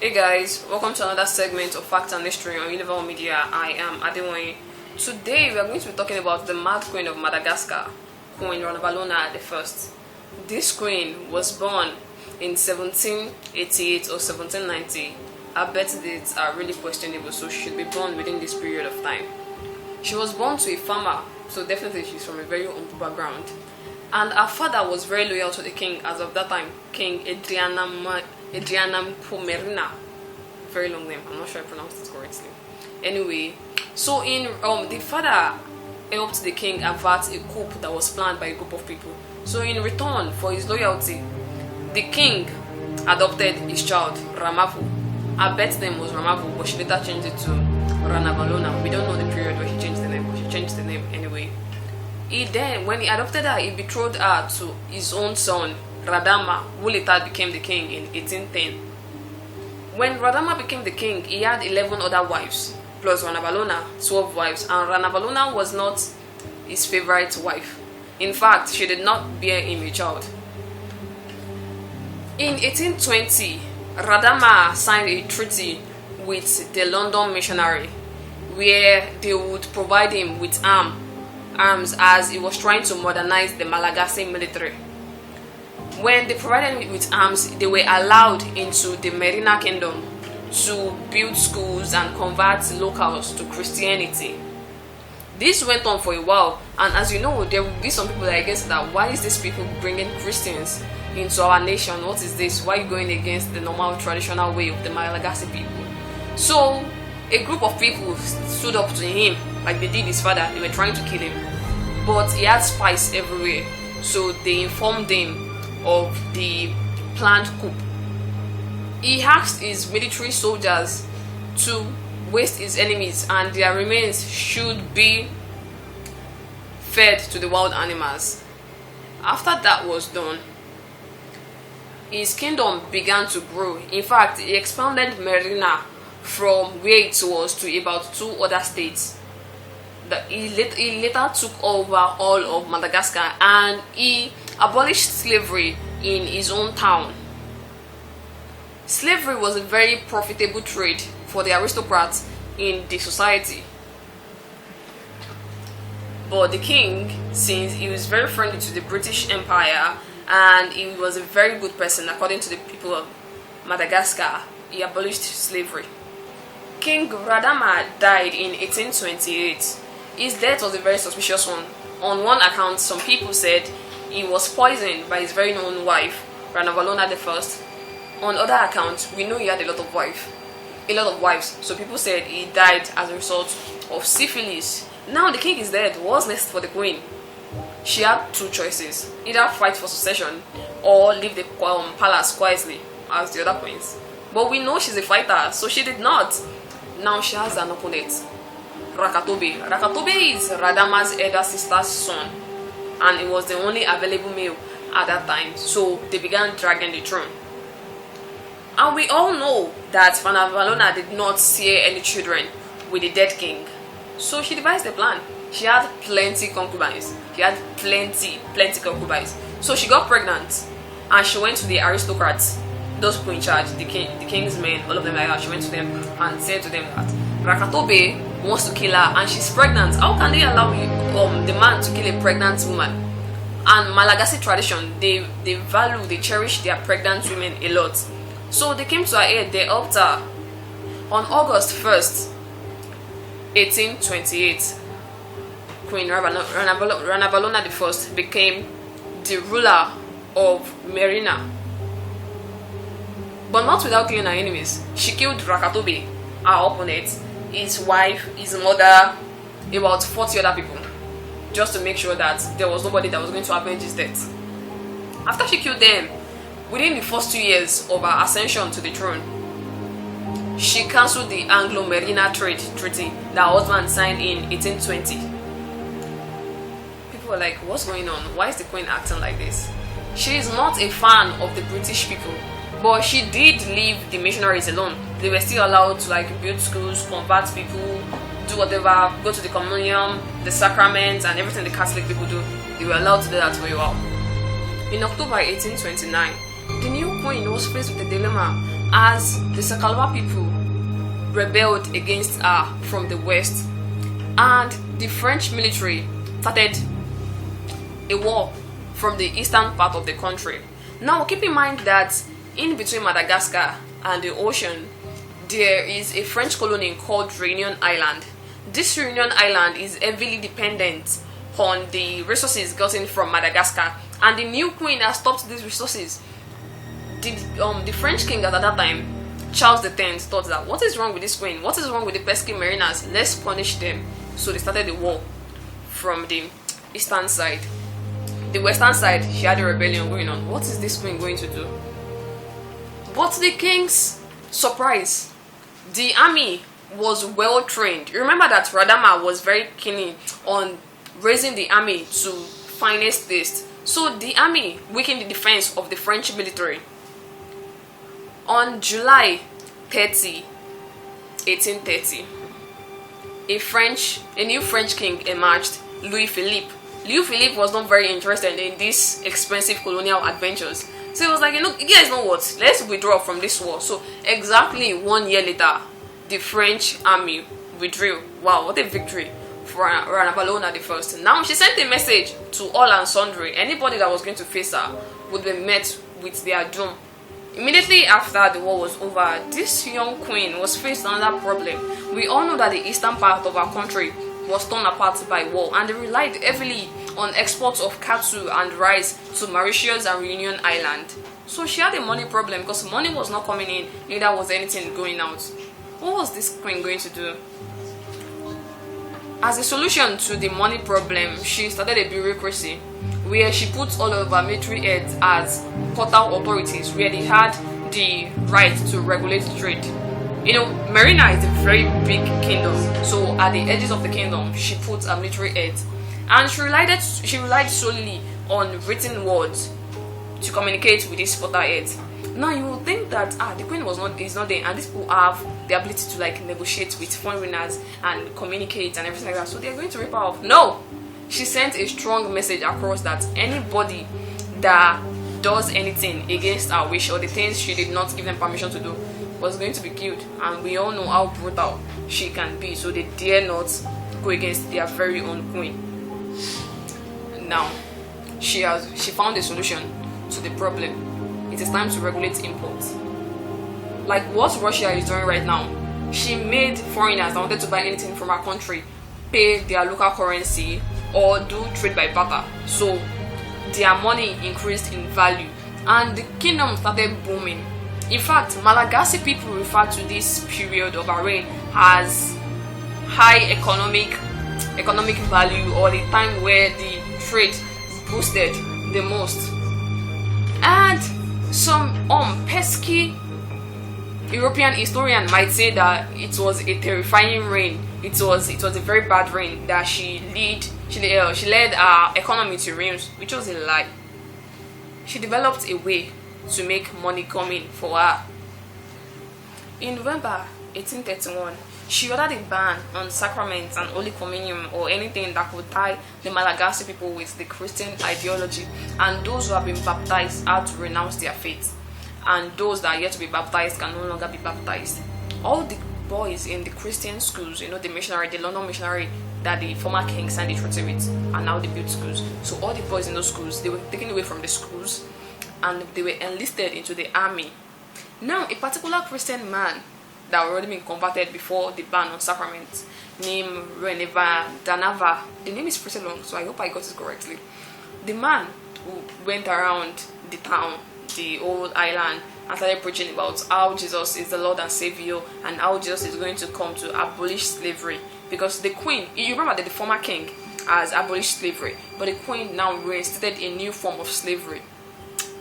Hey guys, welcome to another segment of Fact and History on Universal Media. I am Adewale. Today we are going to be talking about the Mad Queen of Madagascar, Queen Radama I. This queen was born in 1788 or 1790. Her birth dates are really questionable, so she should be born within this period of time. She was born to a farmer, so definitely she's from a very humble background. And her father was very loyal to the king as of that time, King Adrianam Pomerina. Very long name, I'm not sure I pronounced it correctly. Anyway, so the father helped the king avert a coup that was planned by a group of people. So in return for his loyalty, the king adopted his child, Ramavu. Her birth name was Ramavu, but she later changed it to Ranavalona. We don't know the period where she changed the name, but she changed the name anyway. When he adopted her, he betrothed her to his own son, Radama, who later became the king in 1810. When Radama became the king, he had 11 other wives, plus Ranavalona, 12 wives, and Ranavalona was not his favorite wife. In fact, she did not bear him a child. In 1820, Radama signed a treaty with the London missionary, where they would provide him with arms as he was trying to modernize the Malagasy military. When they provided him with arms, they were allowed into the Merina kingdom to build schools and convert locals to Christianity. This went on for a while, and as you know, there will be some people that are against that. Why is this people bringing Christians into our nation? What is this? Why are you going against the normal traditional way of the Malagasy people? So a group of people stood up to him like they did his father. They were trying to kill him, but he had spies everywhere, so they informed him of the planned coup. He asked his military soldiers to waste his enemies and their remains should be fed to the wild animals. After that was done, his kingdom began to grow. In fact, he expanded Merina from where it was to about 2 other states. He later took over all of Madagascar, and he abolished slavery in his own town. Slavery was a very profitable trade for the aristocrats in the society. But the king, since he was very friendly to the British Empire and he was a very good person according to the people of Madagascar, he abolished slavery. King Radama died in 1828. His death was a very suspicious one. On one account, some people said he was poisoned by his very known wife, Ranavalona I. On other accounts, we know he had a lot of wives. So people said he died as a result of syphilis. Now the king is dead. What's next for the queen? She had 2 choices: either fight for succession or leave the palace quietly as the other queens. But we know she's a fighter, so she did not. Now she has an opponent, Rakatobe. Rakatobe is Radama's elder sister's son, and it was the only available male at that time, so they began dragging the throne. And we all know that Ranavalona did not share any children with the dead king, so she devised a plan. She had plenty concubines. So she got pregnant, and she went to the aristocrats, those who were in charge, the king's men, all of them like that. She went to them and said to them that Rakatobe wants to kill her and she's pregnant. How can they allow the man to kill a pregnant woman? And Malagasy tradition, they cherish their pregnant women a lot. So they came to her aid, they helped her. On August 1st, 1828, Queen Ranavalona I became the ruler of Merina. But not without killing her enemies. She killed Rakatobe, her opponent, his wife, his mother, about 40 other people, just to make sure that there was nobody that was going to avenge his death. After she killed them, within the first 2 years of her ascension to the throne, she cancelled the Anglo-Merina treaty that her husband signed in 1820. People were like, what's going on? Why is the queen acting like this? She is not a fan of the British people, but she did leave the missionaries alone. They were still allowed to build schools, convert people, do whatever, go to the communion, the sacraments, and everything the Catholic people do. They were allowed to do that very well. In October 1829, the new queen was faced with a dilemma as the Sakalwa people rebelled against her from the west, and the French military started a war from the eastern part of the country. Now keep in mind that in between Madagascar and the ocean, there is a French colony called Reunion Island. This Reunion Island is heavily dependent on the resources gotten from Madagascar, and the new queen has stopped these resources. The French king at that time, Charles X, thought that what is wrong with this queen? What is wrong with the pesky mariners? Let's punish them. So they started the war from the eastern side. The western side, she had a rebellion going on. What is this queen going to do? But to the king's surprise, the army was well trained. You remember that Radama was very keen on raising the army to finest taste. So the army weakened the defense of the French military. On July 30, 1830, a new French king emerged, Louis Philippe. Louis Philippe was not very interested in these expensive colonial adventures. So he was like, you guys know what? Let's withdraw from this war. So exactly 1 year later, the French army withdrew. Wow, what a victory for Radama the First. Now she sent a message to all and sundry. Anybody that was going to face her would be met with their doom. Immediately after the war was over, this young queen was faced another problem. We all know that the eastern part of our country was torn apart by war, and they relied heavily on exports of cattle and rice to Mauritius and Reunion Island. So she had a money problem because money was not coming in, neither was anything going out. What was this queen going to do? As a solution to the money problem, she started a bureaucracy where she put all of her military heads as portal authorities, where they had the right to regulate trade. Marina is a very big kingdom, so at the edges of the kingdom, she put her military heads, and she relied solely on written words to communicate with these portal heads. Now you will think that the queen is not there, and these people have the ability to negotiate with foreigners and communicate and everything like that, so they're going to rip her off. No, she sent a strong message across that anybody that does anything against her wish or the things she did not give them permission to do was going to be killed, and we all know how brutal she can be, so they dare not go against their very own queen. Now she found a solution to the problem. It is time to regulate imports. Like what Russia is doing right now. She made foreigners that wanted to buy anything from our country pay their local currency or do trade by barter. So their money increased in value and the kingdom started booming. In fact, Malagasy people refer to this period of our reign as high economic value, or the time where the trade boosted the most. And some pesky European historian might say that it was a terrifying reign. It was a very bad reign, that she led our economy to ruins, which was a lie. She developed a way to make money come in for her. In November 1831, she ordered a ban on sacraments and Holy Communion or anything that could tie the Malagasy people with the Christian ideology, and those who have been baptized had to renounce their faith, and those that are yet to be baptized can no longer be baptized. All the boys in the Christian schools, the London missionary that the former king signed the treaty with, are now the built schools. So all the boys in those schools, they were taken away from the schools and they were enlisted into the army. Now, a particular Christian man that already been converted before the ban on sacraments, named Danava. The name is pretty long, so I hope I got it correctly. The man who went around the town, the old island, and started preaching about how Jesus is the Lord and Savior, and how Jesus is going to come to abolish slavery. Because the queen, you remember that the former king has abolished slavery, but the queen now reinstated a new form of slavery.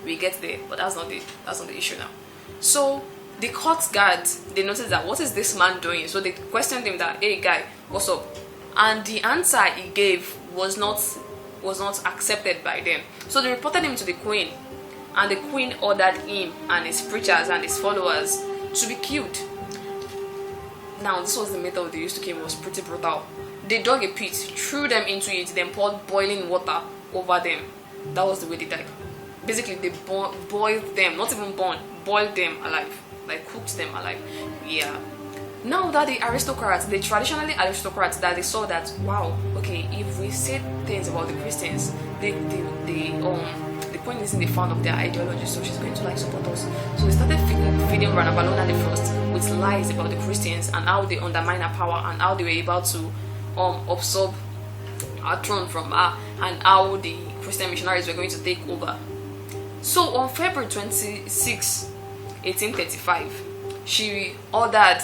We get there, but that's not the issue now. So the court guards, they noticed that what is this man doing? So they questioned him that, hey guy, what's up? And the answer he gave was not accepted by them. So they reported him to the queen, and the queen ordered him and his preachers and his followers to be killed. Now this was the method they used to kill. It was pretty brutal. They dug a pit, threw them into it, then poured boiling water over them. That was the way they died. Basically, they boiled them, not even born, boiled them alive. like cooked them alive. Yeah. Now that the aristocrats, the traditionally aristocrats, that they saw that, wow, okay, if we say things about the Christians, the point isn't the fount of their ideology, so she's going to like support us. So they started feeding Ranavalona the first with lies about the Christians and how they undermine her power and how they were able to absorb her throne from her, and how the Christian missionaries were going to take over. So on February 26, 1835, she ordered,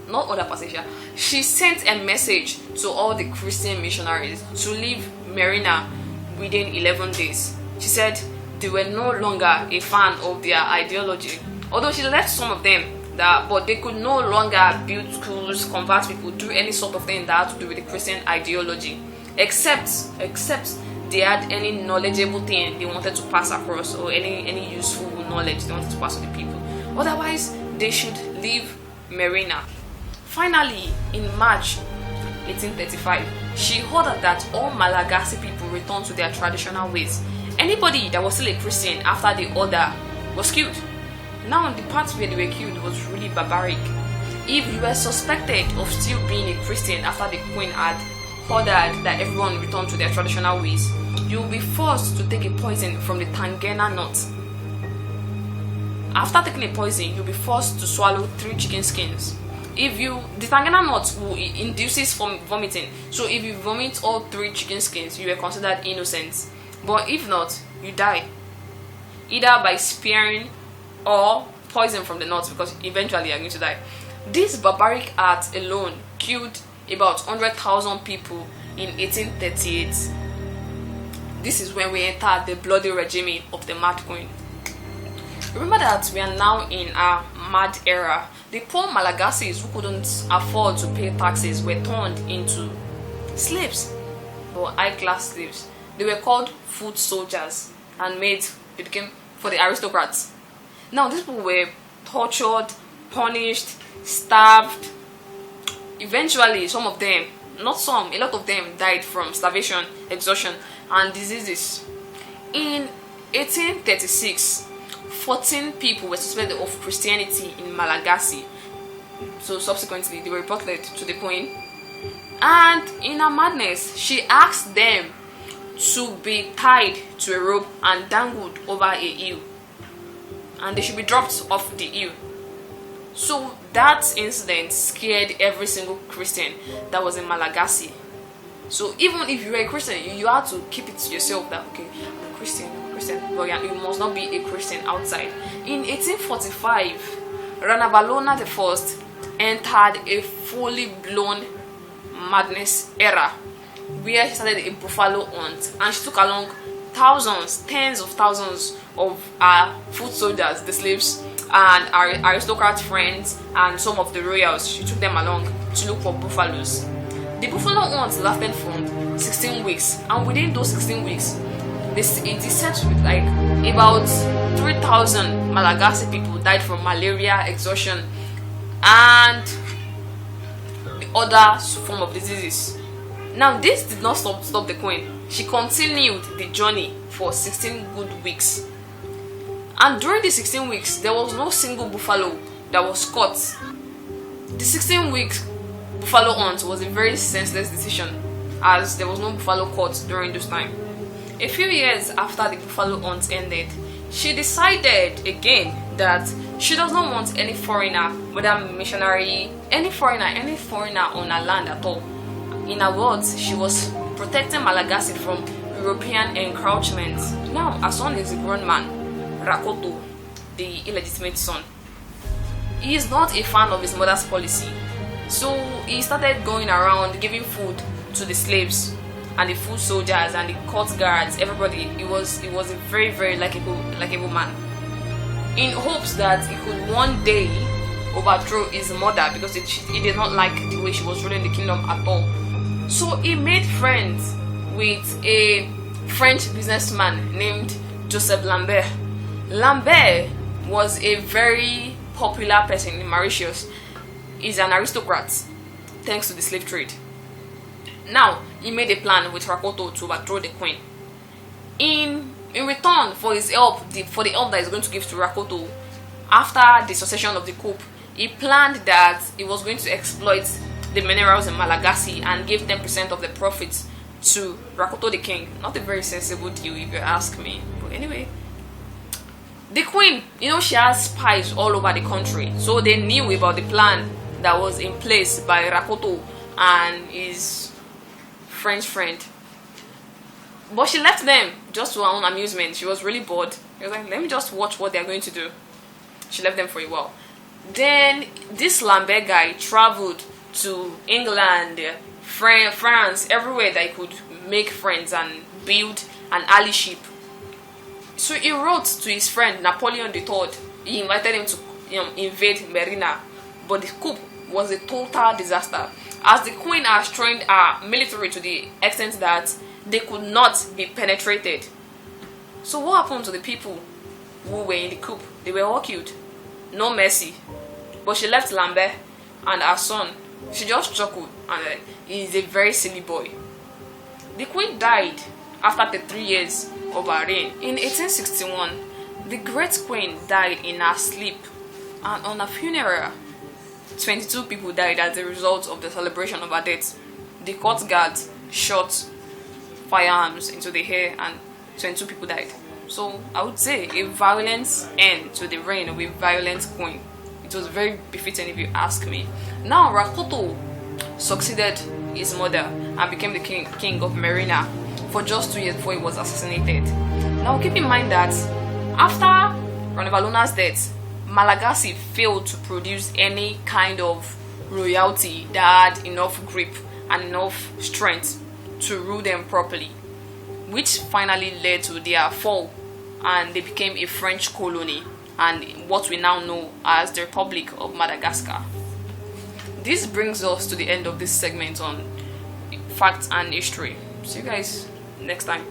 not order passenger, she sent a message to all the Christian missionaries to leave Marina within 11 days. She said they were no longer a fan of their ideology, although she left some of them, but they could no longer build schools, convert people, do any sort of thing that had to do with the Christian ideology, except they had any knowledgeable thing they wanted to pass across, or any useful knowledge they wanted to pass to the people. Otherwise, they should leave Marina. Finally, in March 1835, she ordered that all Malagasy people return to their traditional ways. Anybody that was still a Christian after the order was killed. Now, the part where they were killed was really barbaric. If you were suspected of still being a Christian after the queen had ordered that everyone return to their traditional ways, you will be forced to take a poison from the tangena nut. After taking a poison, you'll be forced to swallow 3 chicken skins. The tangena nut will induces vomiting, so if you vomit all 3 chicken skins, you are considered innocent. But if not, you die, either by spearing or poison from the nuts, because eventually you're going to die. This barbaric act alone killed about 100,000 people in 1838. This is when we entered the bloody regime of the Mad Queen. Remember that we are now in a mad era. The poor Malagasys who couldn't afford to pay taxes were turned into slaves, but high-class slaves. They were called foot soldiers and they became for the aristocrats. Now these people were tortured, punished, starved. Eventually, some of them, not some, a lot of them died from starvation, exhaustion, and diseases. In 1836, 14 people were suspected of Christianity in Malagasy. So subsequently, they were reported to the queen. And in her madness, she asked them to be tied to a rope and dangled over a hill. And they should be dropped off the hill. So that incident scared every single Christian that was in Malagasy. So even if you were a Christian, you had to keep it to yourself that, okay, I'm a Christian, but yeah, you must not be a Christian outside. In 1845, Ranavalona I entered a fully blown madness era, where she started a buffalo hunt, and she took along thousands, tens of thousands of foot soldiers, the slaves, and our aristocrat friends, and some of the royals. She took them along to look for buffaloes. The buffalo hunt lasted from 16 weeks, and within those 16 weeks, it is said to be like about 3,000 Malagasy people died from malaria, exhaustion, and the other form of diseases. Now, this did not stop the queen. She continued the journey for 16 good weeks. And during the 16 weeks, there was no single buffalo that was caught. The 16-week buffalo hunt was a very senseless decision, as there was no buffalo caught during this time. A few years after the buffalo hunt ended, she decided again that she does not want any foreigner, whether missionary, any foreigner on her land at all. In other words, she was protecting Malagasy from European encroachment. Now, her son is a grown man, Rakoto, the illegitimate son. He is not a fan of his mother's policy, so he started going around giving food to the slaves and the foot soldiers and the court guards, everybody. He was a very, very likable man, in hopes that he could one day overthrow his mother, because he did not like the way she was ruling the kingdom at all. So he made friends with a French businessman named Joseph Lambert. Lambert was a very popular person in Mauritius. He's an aristocrat, thanks to the slave trade. Now, he made a plan with Rakoto to overthrow the queen. In return for his help, for the help that he's going to give to Rakoto, after the succession of the coup, he planned that he was going to exploit the minerals in Malagasy and give 10% of the profits to Rakoto the king. Not a very sensible deal if you ask me. But anyway, the queen, she has spies all over the country, so they knew about the plan that was in place by Rakoto and his French friend. But she left them just to her own amusement. She was really bored. She was like, let me just watch what they're going to do. She left them for a while. Then this Lambert guy traveled to England, France, everywhere that he could make friends and build an allyship. So he wrote to his friend Napoleon III. He invited him to invade Merina, but the coup was a total disaster, as the queen has trained her military to the extent that they could not be penetrated. So what happened to the people who were in the coup? They were all killed. No mercy. But she left Lambert and her son. She just chuckled, and he's a very silly boy. The queen died after the 3 years of her reign. In 1861, the great queen died in her sleep, and on her funeral, 22 people died as a result of the celebration of her death. The court guards shot firearms into the air and 22 people died. So I would say a violent end to the reign of a violent queen. It was very befitting if you ask me. Now Rakoto succeeded his mother and became the king of Merina for just 2 years before he was assassinated. Now keep in mind that after Ranivaluna's death, Malagasy failed to produce any kind of royalty that had enough grip and enough strength to rule them properly, which finally led to their fall, and they became a French colony and what we now know as the Republic of Madagascar. This brings us to the end of this segment on facts and history. See you guys next time.